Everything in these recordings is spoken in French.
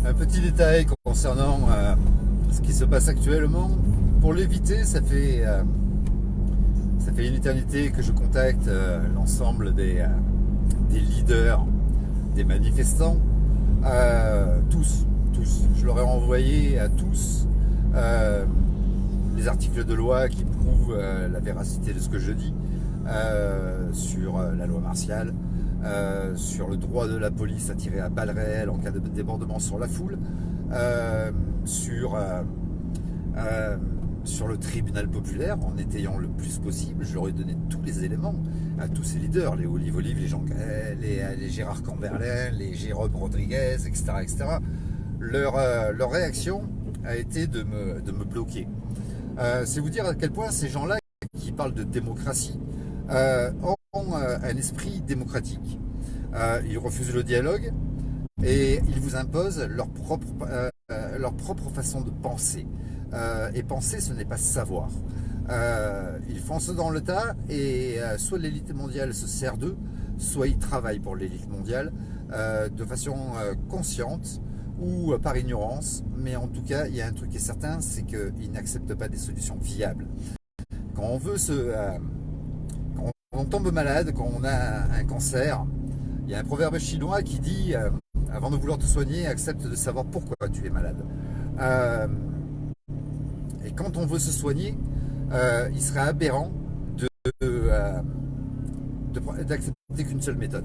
Un petit détail concernant ce qui se passe actuellement. Pour l'éviter, ça fait une éternité que je contacte l'ensemble des leaders, des manifestants, tous. Je leur ai envoyé à tous les articles de loi qui prouvent la véracité de ce que je dis sur la loi martiale, sur le droit de la police à tirer à balles réelles en cas de débordement sur la foule, sur le tribunal populaire, en étayant le plus possible. Je leur ai donné tous les éléments à tous ces leaders, les Olive, les Jean, les Gérard Camberlin, les Jérôme Rodriguez, etc. Leur réaction a été de me bloquer. C'est vous dire à quel point ces gens-là qui parlent de démocratie ont un esprit démocratique. Ils refusent le dialogue et ils vous imposent leur propre façon de penser. Et penser, ce n'est pas savoir. Ils foncent dans le tas et soit l'élite mondiale se sert d'eux, soit ils travaillent pour l'élite mondiale de façon consciente ou par ignorance. Mais en tout cas, il y a un truc qui est certain, c'est qu'ils n'acceptent pas des solutions viables. Quand on tombe malade, quand on a un cancer, il y a un proverbe chinois qui dit avant de vouloir te soigner, accepte de savoir pourquoi tu es malade. Et quand on veut se soigner, il serait aberrant d'accepter qu'une seule méthode.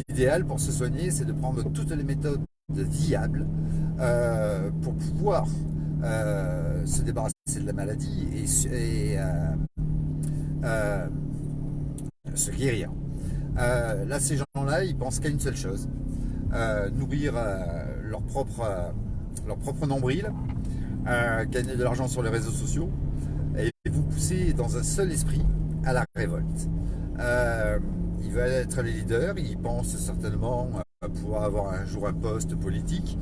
L'idéal pour se soigner, c'est de prendre toutes les méthodes viables pour pouvoir se débarrasser de la maladie et se guérir. Là, ces gens-là, ils pensent qu'à une seule chose, nourrir leur propre nombril, gagner de l'argent sur les réseaux sociaux et vous pousser dans un seul esprit à la révolte. Ils veulent être les leaders, ils pensent certainement pouvoir avoir un jour un poste politique.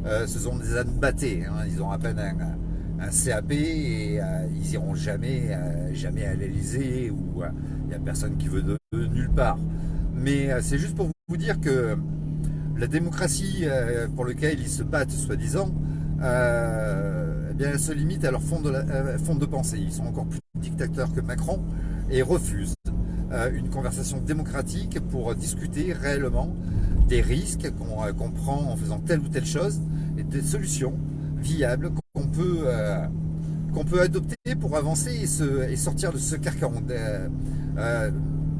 Ce sont des ânes battés, hein. Ils ont à peine un CAP et ils iront jamais à l'Elysée où il n'y a personne qui veut de nulle part. Mais c'est juste pour vous dire que la démocratie pour laquelle ils se battent, soi-disant, eh bien, elle se limite à leur fond de pensée. Ils sont encore plus dictateurs que Macron et refusent une conversation démocratique pour discuter réellement des risques qu'on prend en faisant telle ou telle chose et des solutions viables qu'on peut adopter pour avancer et sortir de ce carcan,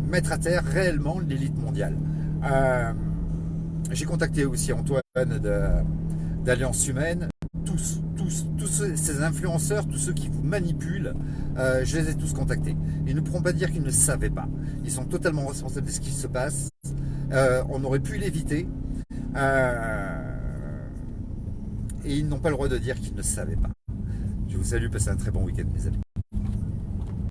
mettre à terre réellement l'élite mondiale. J'ai contacté aussi Antoine d'Alliance Humaine. Tous ces influenceurs, tous ceux qui vous manipulent, je les ai tous contactés. Ils ne pourront pas dire qu'ils ne savaient pas. Ils sont totalement responsables de ce qui se passe. On aurait pu l'éviter. Et ils n'ont pas le droit de dire qu'ils ne savaient pas. Je vous salue, passez un très bon week-end, mes amis.